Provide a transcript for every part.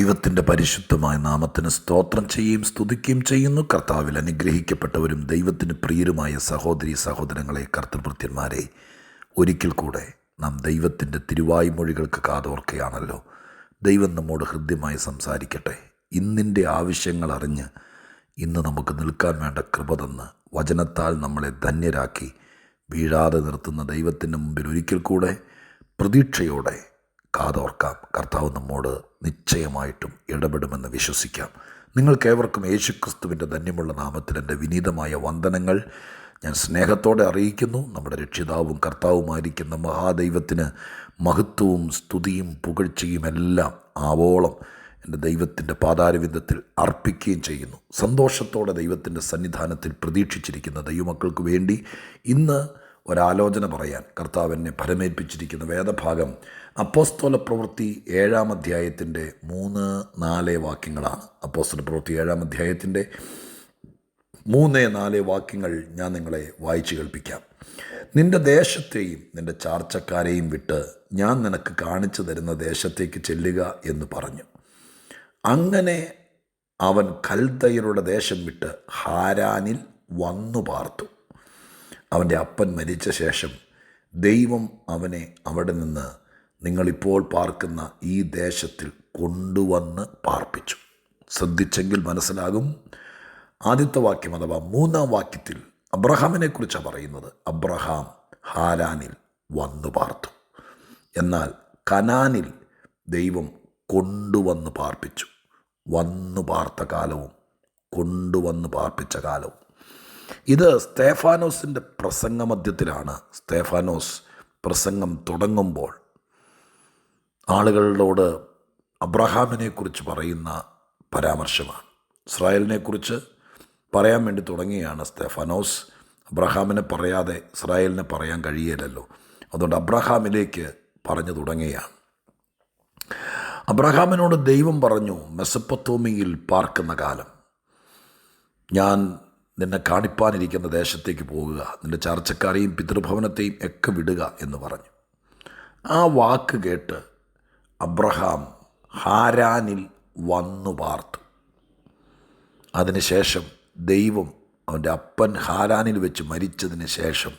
ദൈവത്തിൻ്റെ പരിശുദ്ധമായ നാമത്തിന് സ്തോത്രം ചെയ്യുകയും സ്തുതിക്കുകയും ചെയ്യുന്നു. കർത്താവിൽ അനുഗ്രഹിക്കപ്പെട്ടവരും ദൈവത്തിന് പ്രിയരുമായ സഹോദരീ സഹോദരങ്ങളെ, കർത്തൃഭൃത്യന്മാരെ, ഒരിക്കൽ കൂടെ നാം ദൈവത്തിൻ്റെ തിരുവായ്മൊഴികൾക്ക് കാതോർക്കുകയാണല്ലോ. ദൈവം നമ്മോട് ഹൃദ്യമായി സംസാരിക്കട്ടെ. ഇന്നിൻ്റെ ആവശ്യങ്ങൾ അറിഞ്ഞ് ഇന്ന് നമുക്ക് നിൽക്കാൻ വേണ്ട കൃപ തന്ന് വചനത്താൽ നമ്മളെ ധന്യരാക്കി വീഴാതെ നിർത്തുന്ന ദൈവത്തിൻ്റെ മുമ്പിൽ ഒരിക്കൽ കൂടെ പ്രതീക്ഷയോടെ കാതോർക്കാം. കർത്താവ് നമ്മോട് നിശ്ചയമായിട്ടും ഇടപെടുമെന്ന് വിശ്വസിക്കാം. നിങ്ങൾക്കേവർക്കും യേശുക്രിസ്തുവിൻ്റെ ധന്യമുള്ള നാമത്തിൽ എൻ്റെ വിനീതമായ വന്ദനങ്ങൾ ഞാൻ സ്നേഹത്തോടെ അറിയിക്കുന്നു. നമ്മുടെ രക്ഷിതാവും കർത്താവുമായിരിക്കുന്ന മഹാദൈവത്തിന് മഹത്വവും സ്തുതിയും പുകഴ്ചയും എല്ലാം ആവോളം എൻ്റെ ദൈവത്തിൻ്റെ പാതാരവിന്ദത്തിൽ അർപ്പിക്കുകയും ചെയ്യുന്നു. സന്തോഷത്തോടെ ദൈവത്തിൻ്റെ സന്നിധാനത്തിൽ പ്രതീക്ഷിച്ചിരിക്കുന്ന ദൈവമക്കൾക്ക് വേണ്ടി ഇന്ന് ഒരാലോചന പറയാൻ കർത്താവ് എന്നെ ഫലമേൽപ്പിച്ചിരിക്കുന്ന വേദഭാഗം അപ്പോസ്തല പ്രവൃത്തി 7-ാം അധ്യായത്തിൻ്റെ 3-4 വാക്യങ്ങളാണ്. അപ്പോസ്തല പ്രവൃത്തി 7-ാം അധ്യായത്തിൻ്റെ 3-4 വാക്യങ്ങൾ ഞാൻ നിങ്ങളെ വായിച്ചു കേൾപ്പിക്കാം. നിൻ്റെ ദേശത്തെയും നിൻ്റെ ചാർച്ചക്കാരെയും വിട്ട് ഞാൻ നിനക്ക് കാണിച്ചു തരുന്ന ദേശത്തേക്ക് ചെല്ലുക എന്ന് പറഞ്ഞു. അങ്ങനെ അവൻ കൽദയരുടെ ദേശം വിട്ട് ഹാരാനിൽ വന്നു പാർത്തു. അവൻ്റെ അപ്പൻ മരിച്ച ശേഷം ദൈവം അവനെ അവിടെ നിന്ന് നിങ്ങളിപ്പോൾ പാർക്കുന്ന ഈ ദേശത്തിൽ കൊണ്ടുവന്ന് പാർപ്പിച്ചു. ശ്രദ്ധിച്ചെങ്കിൽ മനസ്സിലാകും. ആദ്യത്തെ വാക്യം അഥവാ 3-ാം വാക്യത്തിൽ അബ്രഹാമിനെക്കുറിച്ചാണ് പറയുന്നത്. അബ്രഹാം ഹാരാനിൽ വന്നു പാർത്തു. എന്നാൽ കനാനിൽ ദൈവം കൊണ്ടുവന്ന് പാർപ്പിച്ചു. വന്നു പാർത്ത കാലവും കൊണ്ടുവന്ന് പാർപ്പിച്ച കാലവും. ഇത് സ്തേഫാനോസിൻ്റെ പ്രസംഗമധ്യത്തിലാണ്. സ്തേഫാനോസ് പ്രസംഗം തുടങ്ങുമ്പോൾ ആളുകളോട് അബ്രഹാമിനെക്കുറിച്ച് പറയുന്ന പരാമർശമാണ്. ഇസ്രായേലിനെക്കുറിച്ച് പറയാൻ വേണ്ടി തുടങ്ങിയാണ് സ്തേഫാനോസ്. അബ്രഹാമിനെ പറയാതെ ഇസ്രായേലിനെ പറയാൻ കഴിയില്ലല്ലോ. അതുകൊണ്ട് അബ്രഹാമിലേക്ക് പറഞ്ഞു തുടങ്ങുകയാണ്. അബ്രഹാമിനോട് ദൈവം പറഞ്ഞു, മെസൊപ്പൊത്താമിയയിൽ പാർക്കുന്ന കാലം ഞാൻ നിന്നെ കാണിപ്പാനിരിക്കുന്ന ദേശത്തേക്ക് പോകുക, നിൻ്റെ ചാർച്ചക്കാരെയും പിതൃഭവനത്തെയും ഒക്കെ വിടുക എന്ന് പറഞ്ഞു. ആ വാക്ക് കേട്ട് അബ്രഹാം ഹാരാനിൽ വന്നു പാർത്തു. അതിനുശേഷം ദൈവം അവൻ്റെ അപ്പൻ ഹാരാനിൽ വെച്ച് മരിച്ചതിന് ശേഷം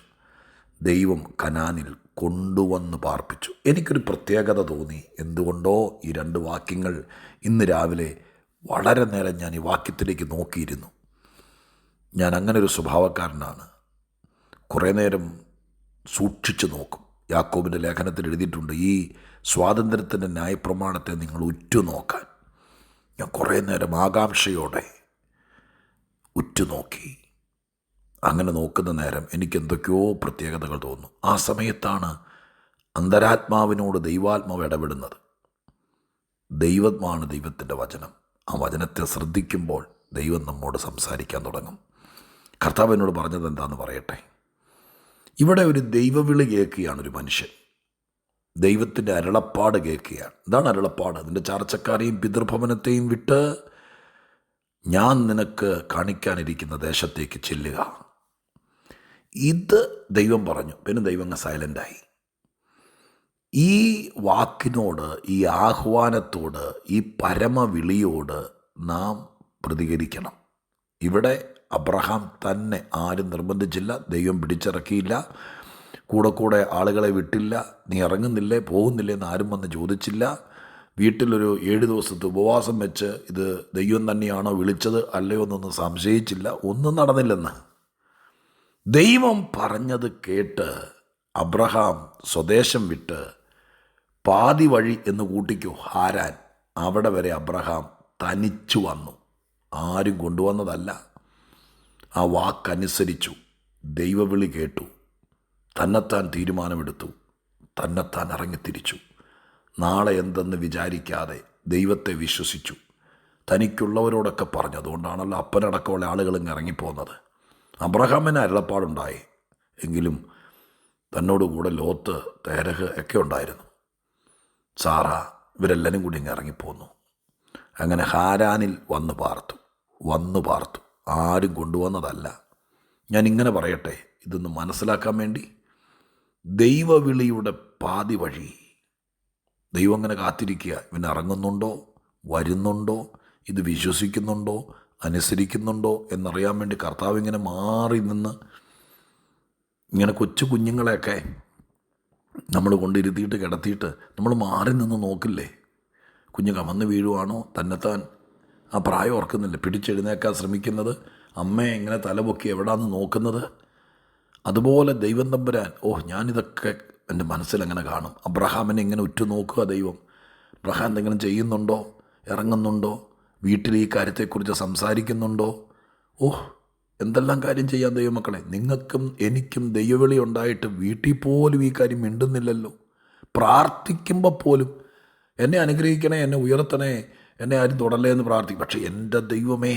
ദൈവം കനാനിൽ കൊണ്ടുവന്ന് പാർപ്പിച്ചു. എനിക്കൊരു പ്രത്യേകത തോന്നി. എന്തുകൊണ്ടോ ഈ 2 വാക്യങ്ങൾ ഇന്ന് രാവിലെ വളരെ നേരം ഞാൻ ഈ വാക്യത്തിലേക്ക് നോക്കിയിരുന്നു. ഞാൻ അങ്ങനെ ഒരു സ്വഭാവക്കാരനാണ്. കുറേ നേരം സൂക്ഷിച്ചു നോക്കും. യാക്കോബിൻ്റെ ലേഖനത്തിൽ എഴുതിയിട്ടുണ്ട്, ഈ സ്വാതന്ത്ര്യത്തിൻ്റെ ന്യായപ്രമാണത്തെ നിങ്ങൾ ഉറ്റുനോക്കാൻ. ഞാൻ കുറേ നേരം ആകാംക്ഷയോടെ ഉറ്റുനോക്കി. അങ്ങനെ നോക്കുന്ന നേരം എനിക്ക് എന്തൊക്കെയോ പ്രത്യേകതകൾ തോന്നും. ആ സമയത്താണ് അന്തരാത്മാവിനോട് ദൈവാത്മാവ് ഇടപെടുന്നത്. ദൈവമാണ് ദൈവത്തിൻ്റെ വചനം. ആ വചനത്തെ ശ്രദ്ധിക്കുമ്പോൾ ദൈവം നമ്മോട് സംസാരിക്കാൻ തുടങ്ങും. കർത്താവിനോട് പറഞ്ഞത് എന്താണെന്ന് പറയട്ടെ. ഇവിടെ ഒരു ദൈവവിളി കേൾക്കുകയാണ് ഒരു മനുഷ്യൻ. ദൈവത്തിൻ്റെ അരുളപ്പാട് കേൾക്കുകയാണ്. എന്താണ് അരുളപ്പാട്? നിൻ്റെ ചാർച്ചക്കാരെയും പിതൃഭവനത്തെയും വിട്ട് ഞാൻ നിനക്ക് കാണിക്കാനിരിക്കുന്ന ദേശത്തേക്ക് ചെല്ലുക. ഇത് ദൈവം പറഞ്ഞു. പിന്നെ ദൈവം അങ്ങ് സൈലൻ്റായി. ഈ വാക്കിനോട്, ഈ ആഹ്വാനത്തോട്, ഈ പരമവിളിയോട് നാം പ്രതികരിക്കണം. ഇവിടെ അബ്രഹാം തന്നെ, ആരും നിർബന്ധിച്ചില്ല, ദൈവം പിടിച്ചിറക്കിയില്ല, കൂടെ ആളുകളെ വിട്ടില്ല. നീ ഇറങ്ങുന്നില്ലേ, പോകുന്നില്ലേ എന്ന് ആരും വന്ന് ചോദിച്ചില്ല. വീട്ടിലൊരു 7 ദിവസത്തെ ഉപവാസം വെച്ച് ഇത് ദൈവം തന്നെയാണോ വിളിച്ചത് അല്ലയോ എന്നൊന്നും സംശയിച്ചില്ല. ഒന്നും നടന്നില്ലെന്ന്. ദൈവം പറഞ്ഞത് കേട്ട് അബ്രഹാം സ്വദേശം വിട്ട് പാതി വഴി എന്ന് കൂട്ടിക്കോ, ഹാരാൻ, അവിടെ വരെ അബ്രഹാം തനിച്ചു വന്നു. ആരും കൊണ്ടുവന്നതല്ല. ആ വാക്കനുസരിച്ചു. ദൈവവിളി കേട്ടു. തന്നെത്താൻ തീരുമാനമെടുത്തു. തന്നെത്താൻ ഇറങ്ങിത്തിരിച്ചു. നാളെ എന്തെന്ന് വിചാരിക്കാതെ ദൈവത്തെ വിശ്വസിച്ചു. തനിക്കുള്ളവരോടൊക്കെ പറഞ്ഞു. അതുകൊണ്ടാണല്ലോ അപ്പനടക്കമുള്ള ആളുകളിങ്ങ് ഇറങ്ങിപ്പോകുന്നത്. അബ്രഹാമിന് അരുളപ്പാടുണ്ടായി. എങ്കിലും തന്നോടുകൂടെ ലോത്ത്, തേരഹ് ഒക്കെ ഉണ്ടായിരുന്നു. സാറ, ഇവരെല്ലാവരും കൂടി ഇങ്ങ് ഇറങ്ങിപ്പോന്നു. അങ്ങനെ ഹാരാനിൽ വന്നു പാർത്തു. ആരും കൊണ്ടുവന്നതല്ല. ഞാനിങ്ങനെ പറയട്ടെ, ഇതൊന്ന് മനസ്സിലാക്കാൻ വേണ്ടി. ദൈവവിളിയുടെ പാതി വഴി ദൈവം അങ്ങനെ കാത്തിരിക്കുക. ഇവൻ ഇറങ്ങുന്നുണ്ടോ, വരുന്നുണ്ടോ, ഇത് വിശ്വസിക്കുന്നുണ്ടോ, അനുസരിക്കുന്നുണ്ടോ എന്നറിയാൻ വേണ്ടി കർത്താവ് ഇങ്ങനെ മാറി നിന്ന്, ഇങ്ങനെ കൊച്ചു കുഞ്ഞുങ്ങളെയൊക്കെ നമ്മൾ കൊണ്ടിരുത്തിയിട്ട് കിടത്തിയിട്ട് നമ്മൾ മാറി നിന്ന് നോക്കില്ലേ? കുഞ്ഞ് കമന്ന് വീഴുവാണോ, തന്നെത്താൻ ആ പ്രായം ഓർക്കുന്നില്ല, പിടിച്ചെഴുന്നേക്കാൻ ശ്രമിക്കുന്നത്, അമ്മയെ ഇങ്ങനെ തലപൊക്കി എവിടാന്ന് നോക്കുന്നത്. അതുപോലെ ദൈവം തമ്പുരാൻ, ഞാനിതൊക്കെ എൻ്റെ മനസ്സിലങ്ങനെ കാണും. അബ്രഹാമിനെ ഇങ്ങനെ ഉറ്റുനോക്കുക ദൈവം. അബ്രഹാം എന്തെങ്കിലും ചെയ്യുന്നുണ്ടോ, ഇറങ്ങുന്നുണ്ടോ, വീട്ടിൽ ഈ കാര്യത്തെക്കുറിച്ച് സംസാരിക്കുന്നുണ്ടോ? എന്തെല്ലാം കാര്യം ചെയ്യാൻ ദൈവമക്കളെ. നിങ്ങൾക്കും എനിക്കും ദൈവവിളി ഉണ്ടായിട്ട് വീട്ടിൽ പോലും ഈ കാര്യം മിണ്ടുന്നില്ലല്ലോ. പ്രാർത്ഥിക്കുമ്പോൾ പോലും എന്നെ അനുഗ്രഹിക്കണേ, എന്നെ ഉയർത്തണേ, എന്നെ ആരും തൊടല്ലേ എന്ന് പ്രാർത്ഥിക്കും. പക്ഷേ എൻ്റെ ദൈവമേ,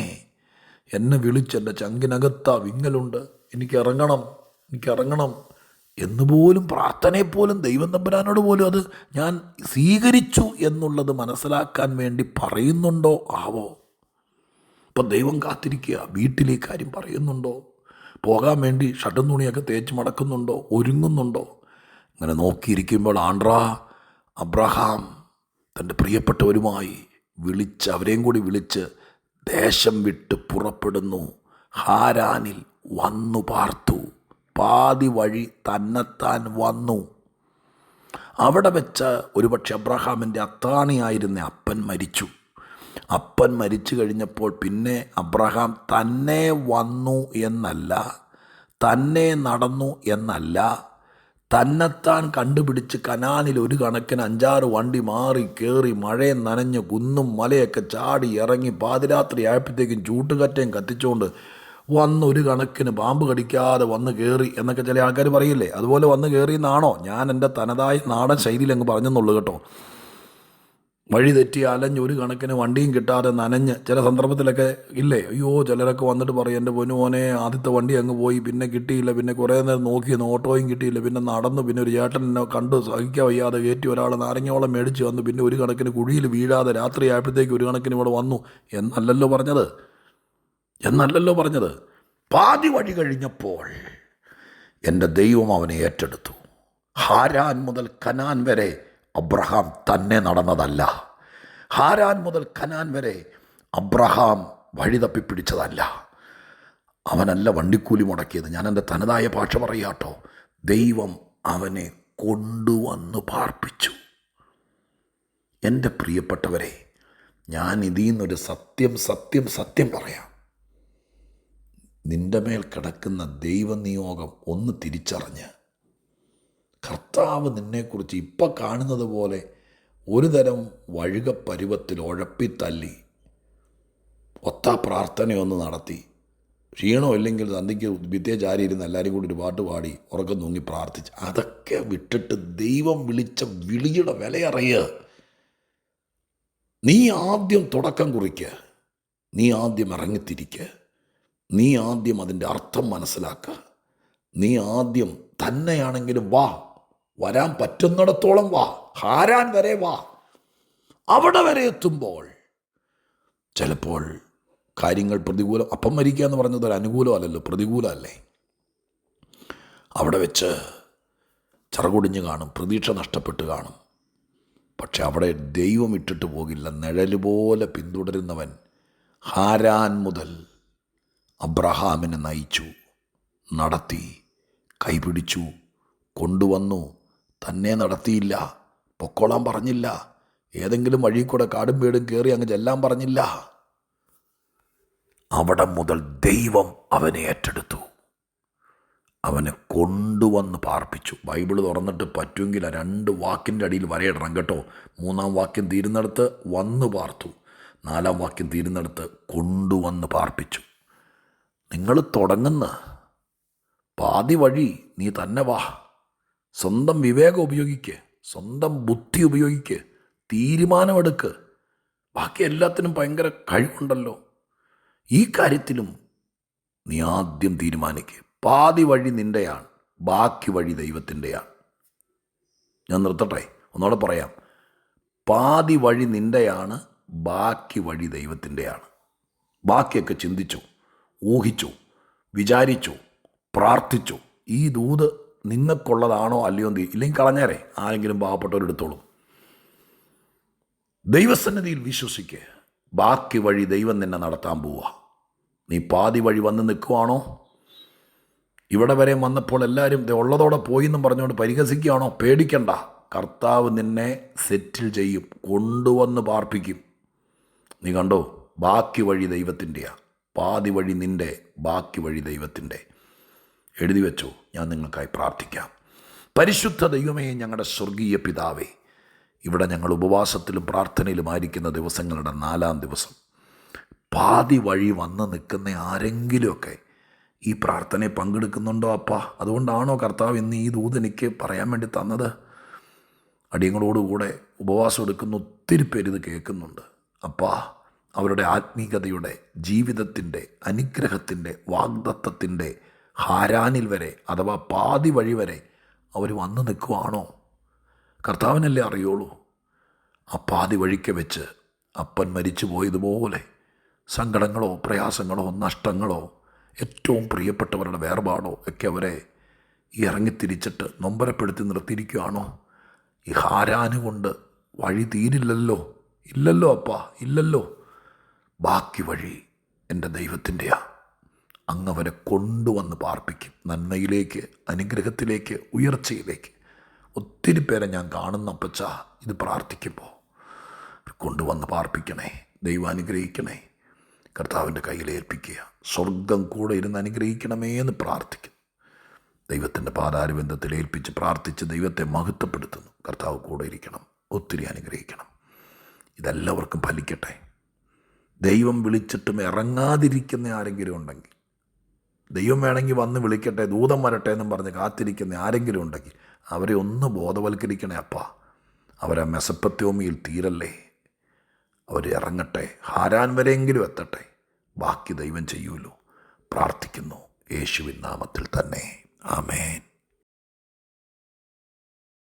എന്നെ വിളിച്ച് എൻ്റെ ചങ്കിനകത്താ വിങ്ങലുണ്ട്, എനിക്കിറങ്ങണം എന്നുപോലും പ്രാർത്ഥനയെപ്പോലും ദൈവം തമ്പുരാനോട് പോലും അത് ഞാൻ സ്വീകരിച്ചു എന്നുള്ളത് മനസ്സിലാക്കാൻ വേണ്ടി പറയുന്നുണ്ടോ ആവോ? ഇപ്പം ദൈവം കാത്തിരിക്കുക. വീട്ടിൽ ഈ കാര്യം പറയുന്നുണ്ടോ? പോകാൻ വേണ്ടി ഷട്ടും തുണിയൊക്കെ തേച്ച് മടക്കുന്നുണ്ടോ? ഒരുങ്ങുന്നുണ്ടോ? ഇങ്ങനെ നോക്കിയിരിക്കുമ്പോൾ അബ്രഹാം തൻ്റെ പ്രിയപ്പെട്ടവരുമായി അവരെയും കൂടി വിളിച്ച് ദേശം വിട്ട് പുറപ്പെടുന്നു. ഹാരാനിൽ വന്നു പാർത്തു. പാതി വഴി തന്നെത്താൻ വന്നു. അവിടെ വെച്ച് ഒരുപക്ഷെ അബ്രഹാമിൻ്റെ അത്താണിയായിരുന്ന അപ്പൻ മരിച്ചു കഴിഞ്ഞപ്പോൾ പിന്നെ അബ്രഹാം തന്നെ വന്നു എന്നല്ല, തന്നെ നടന്നു എന്നല്ല, തന്നെത്താൻ കണ്ടുപിടിച്ച് കനാനിൽ ഒരു കണക്കിന് 5-6 വണ്ടി മാറി കയറി മഴയും നനഞ്ഞ് കുന്നും മലയൊക്കെ ചാടി ഇറങ്ങി പാതിരാത്രി ആയപ്പോഴത്തേക്കും ചൂട്ടുകറ്റയും കത്തിച്ചുകൊണ്ട് വന്ന് ഒരു കണക്കിന് പാമ്പ് കടിക്കാതെ വന്ന് കയറി എന്നൊക്കെ ചില ആൾക്കാർ പറയില്ലേ, അതുപോലെ വന്ന് കയറിയെന്നാണോ? ഞാൻ എൻ്റെ തനതായ നാടൻ ശൈലിയിൽ അങ്ങ് പറഞ്ഞെന്നുള്ളൂ കേട്ടോ. വഴി തെറ്റി അലഞ്ഞ് ഒരു കണക്കിന് വണ്ടിയും കിട്ടാതെ നനഞ്ഞ് ചില സന്ദർഭത്തിലൊക്കെ ഇല്ലേ, ചിലരൊക്കെ വന്നിട്ട് പറയും, എൻ്റെ പൊന്നുമോനെ ആദ്യത്തെ വണ്ടി അങ്ങ് പോയി, പിന്നെ കിട്ടിയില്ല, പിന്നെ കുറേ നേരം നോക്കിയെന്ന് ഓട്ടോയും കിട്ടിയില്ല, പിന്നെ നടന്നു, പിന്നെ ഒരു ചേട്ടൻ എന്നെ കണ്ടു സഹിക്കാൻ വയ്യാതെ കയറ്റി ഒരാൾ നാരങ്ങോളം മേടിച്ച് വന്നു, പിന്നെ ഒരു കണക്കിന് കുഴിയിൽ വീഴാതെ രാത്രി ആയപ്പോഴത്തേക്ക് ഒരു കണക്കിന് ഇവിടെ വന്നു എന്നല്ലല്ലോ പറഞ്ഞത്. പാതി വഴി കഴിഞ്ഞപ്പോൾ എൻ്റെ ദൈവം അവനെ ഏറ്റെടുത്തു. ഹാരാൻ മുതൽ കനാൻ വരെ അബ്രഹാം തന്നെ നടന്നതല്ല. ഹാരാൻ മുതൽ കനാൻ വരെ അബ്രഹാം വഴി തപ്പിപ്പിടിച്ചതല്ല. അവനല്ല വണ്ടിക്കൂലി മുടക്കിയത്. ഞാൻ എൻ്റെ തനതായ ഭാഷ പറയാട്ടോ. ദൈവം അവനെ കൊണ്ടുവന്ന് പാർപ്പിച്ചു. എൻ്റെ പ്രിയപ്പെട്ടവരെ, ഞാൻ ഇതിൽ നിന്നൊരു സത്യം പറയാം. നിൻ്റെ മേൽ കിടക്കുന്ന ദൈവനിയോഗം ഒന്ന് തിരിച്ചറിഞ്ഞ് കർത്താവ് നിന്നെക്കുറിച്ച് ഇപ്പം കാണുന്നത് പോലെ ഒരു തരം വഴുകപ്പരുവത്തിൽ ഉഴപ്പിത്തല്ലി ഒത്ത പ്രാർത്ഥനയൊന്ന് നടത്തി, ക്ഷീണോ ഇല്ലെങ്കിൽ സന്ധിക്ക് ഭിത്തിയെ ചാരിയിരുന്ന് എല്ലാവരും കൂടി ഒരു പാട്ട് പാടി ഉറക്കം തൂങ്ങി പ്രാർത്ഥിച്ച്, അതൊക്കെ വിട്ടിട്ട് ദൈവം വിളിച്ച വിളിയുടെ വിലയറിയുക. നീ ആദ്യം തുടക്കം കുറിക്കുക, നീ ആദ്യം ഇറങ്ങിത്തിരിക്കുക, നീ ആദ്യം അതിൻ്റെ അർത്ഥം മനസ്സിലാക്കുക, നീ ആദ്യം തന്നെയാണെങ്കിലും വരാൻ പറ്റുന്നിടത്തോളം ഹാരാൻ വരെ അവിടെ വരെ എത്തുമ്പോൾ ചിലപ്പോൾ കാര്യങ്ങൾ പ്രതികൂലം. അപ്പം മരിക്കുക എന്ന് പറഞ്ഞത് ഒരു അനുകൂലമല്ലല്ലോ, പ്രതികൂലമല്ലേ. അവിടെ വെച്ച് ചിറകൊടിഞ്ഞ് കാണും, പ്രതീക്ഷ നഷ്ടപ്പെട്ട് കാണും. പക്ഷെ അവിടെ ദൈവം ഇട്ടിട്ട് പോകില്ല. നിഴല് പോലെ പിന്തുടരുന്നവൻ ഹാരാൻ മുതൽ അബ്രഹാമിനെ നയിച്ചു, നടത്തി, കൈപിടിച്ചു, കൊണ്ടുവന്നു. തന്നെ നടത്തിയില്ല, പൊക്കോളാൻ പറഞ്ഞില്ല, ഏതെങ്കിലും വഴി കൂടെ കാടും വീടും കയറി അങ്ങ് ചെല്ലാൻ പറഞ്ഞില്ല. അവിടെ മുതൽ ദൈവം അവനെ ഏറ്റെടുത്തു, അവനെ കൊണ്ടുവന്ന് പാർപ്പിച്ചു. ബൈബിൾ തുറന്നിട്ട് പറ്റുമെങ്കിൽ 2 വാക്കിൻ്റെ അടിയിൽ വരയിടണം കേട്ടോ. 3-ാം വാക്യം തീരുന്നിടത്ത് വന്നു പാർത്തു, 4-ാം വാക്യം തീരുന്നിടത്ത് കൊണ്ടുവന്ന് പാർപ്പിച്ചു. നിങ്ങൾ തുടങ്ങുന്ന പാതി വഴി നീ തന്നെ സ്വന്തം വിവേകം ഉപയോഗിക്ക്, സ്വന്തം ബുദ്ധി ഉപയോഗിക്ക്, തീരുമാനമെടുക്ക്. ബാക്കി എല്ലാത്തിനും ഭയങ്കര കഴിവുണ്ടല്ലോ. ഈ കാര്യത്തിലും നീ ആദ്യം തീരുമാനിക്കുക. പാതി വഴി നിൻ്റെയാണ്, ബാക്കി വഴി ദൈവത്തിൻ്റെയാണ്. ഞാൻ നിർത്തട്ടെ, ഒന്നുകൂടെ പറയാം. പാതി വഴി നിൻ്റെയാണ്, ബാക്കി വഴി ദൈവത്തിൻ്റെയാണ്. ബാക്കിയൊക്കെ ചിന്തിച്ചു, ഊഹിച്ചു, വിചാരിച്ചു, പ്രാർത്ഥിച്ചു. ഈ ദൂത് നിങ്ങൾക്കുള്ളതാണോ അല്ലയോ ഇല്ലെങ്കിൽ കളഞ്ഞേരെ, ആരെങ്കിലും പാവപ്പെട്ടവരെടുത്തോളും. ദൈവസന്നിധിയിൽ വിശ്വസിക്കുക. ബാക്കി വഴി ദൈവം നിന്നെ നടത്താൻ പോവുക. നീ പാതി വഴി വന്ന് നിൽക്കുവാണോ? ഇവിടെ വരെ വന്നപ്പോൾ എല്ലാവരും ഉള്ളതോടെ പോയി എന്നും പറഞ്ഞുകൊണ്ട് പരിഹസിക്കുകയാണോ? പേടിക്കണ്ട. കർത്താവ് നിന്നെ സെറ്റിൽ ചെയ്യും, കൊണ്ടുവന്ന് പാർപ്പിക്കും. നീ കണ്ടോ, ബാക്കി വഴി ദൈവത്തിൻ്റെയാണ്. പാതി വഴി നിൻ്റെ, ബാക്കി വഴി ദൈവത്തിൻ്റെ. എഴുതി വെച്ചോ. ഞാൻ നിങ്ങൾക്കായി പ്രാർത്ഥിക്കാം. പരിശുദ്ധ ദൈവമേ, ഞങ്ങളുടെ സ്വർഗീയ പിതാവേ, ഇവിടെ ഞങ്ങൾ ഉപവാസത്തിലും പ്രാർത്ഥനയിലുമായിരിക്കുന്ന ദിവസങ്ങളുടെ 4-ാം ദിവസം പാതി വഴി വന്ന് നിൽക്കുന്ന ആരെങ്കിലുമൊക്കെ ഈ പ്രാർത്ഥനയിൽ പങ്കെടുക്കുന്നുണ്ടോ അപ്പാ? അതുകൊണ്ടാണോ കർത്താവ് ഇന്ന് ഈ ദൂത് എനിക്ക് പറയാൻ വേണ്ടി തന്നത്? അടിയങ്ങളോടുകൂടെ ഉപവാസം എടുക്കുന്ന ഒത്തിരി പേര് ഇത് കേൾക്കുന്നുണ്ട് അപ്പാ. അവരുടെ ആത്മീകതയുടെ, ജീവിതത്തിൻ്റെ, അനുഗ്രഹത്തിൻ്റെ, വാഗ്ദത്തത്തിൻ്റെ ഹാരാനിൽ വരെ, അഥവാ പാതി വഴി വരെ അവർ വന്ന് നിൽക്കുവാണോ? കർത്താവിനല്ലേ അറിയുള്ളൂ. ആ പാതി വഴിക്ക് വെച്ച് അപ്പൻ മരിച്ചു പോയതുപോലെ സങ്കടങ്ങളോ പ്രയാസങ്ങളോ നഷ്ടങ്ങളോ ഏറ്റവും പ്രിയപ്പെട്ടവരുടെ വേർപാടോ ഒക്കെ അവരെ ഇറങ്ങിത്തിരിച്ചിട്ട് നൊമ്പരപ്പെടുത്തി നിർത്തിയിരിക്കുകയാണോ? ഈ ഹാരാന് കൊണ്ട് വഴി തീരില്ലല്ലോ. ഇല്ലല്ലോ അപ്പാ, ഇല്ലല്ലോ. ബാക്കി വഴി എൻ്റെ ദൈവത്തിൻ്റെയാ. അങ്ങ് അവരെ കൊണ്ടുവന്ന് പാർപ്പിക്കും, നന്മയിലേക്ക്, അനുഗ്രഹത്തിലേക്ക്, ഉയർച്ചയിലേക്ക്. ഒത്തിരി പേരെ ഞാൻ കാണുന്നപ്പച്ച ഇത് പ്രാർത്ഥിക്കുമ്പോൾ കൊണ്ടുവന്ന് പാർപ്പിക്കണേ. ദൈവം അനുഗ്രഹിക്കണേ. കർത്താവിൻ്റെ കയ്യിലേൽപ്പിക്കുക. സ്വർഗം കൂടെ ഇരുന്ന് അനുഗ്രഹിക്കണമേ എന്ന് പ്രാർത്ഥിക്കുന്നു. ദൈവത്തിൻ്റെ പാതാരബന്ധത്തിൽ ഏൽപ്പിച്ച് പ്രാർത്ഥിച്ച് ദൈവത്തെ മഹത്വപ്പെടുത്തുന്നു. കർത്താവ് കൂടെ ഇരിക്കണം, ഒത്തിരി അനുഗ്രഹിക്കണം. ഇതെല്ലാവർക്കും ഫലിക്കട്ടെ. ദൈവം വിളിച്ചിട്ടും ഇറങ്ങാതിരിക്കുന്ന ആരെങ്കിലും ഉണ്ടെങ്കിൽ, ദൈവം വേണമെങ്കിൽ വന്ന് വിളിക്കട്ടെ, ദൂതം വരട്ടെ എന്നും പറഞ്ഞ് കാത്തിരിക്കുന്ന ആരെങ്കിലും ഉണ്ടെങ്കിൽ അവരെ ഒന്ന് ബോധവൽക്കരിക്കണേ അപ്പാ. അവരെ മെസപ്പത്യോമിയിൽ തീരല്ലേ. അവർ ഇറങ്ങട്ടെ, ഹാരാൻ വരെയെങ്കിലും എത്തട്ടെ. ബാക്കി ദൈവം ചെയ്യുമല്ലോ. പ്രാർത്ഥിക്കുന്നു യേശുവിൻ നാമത്തിൽ തന്നെ. ആമേൻ.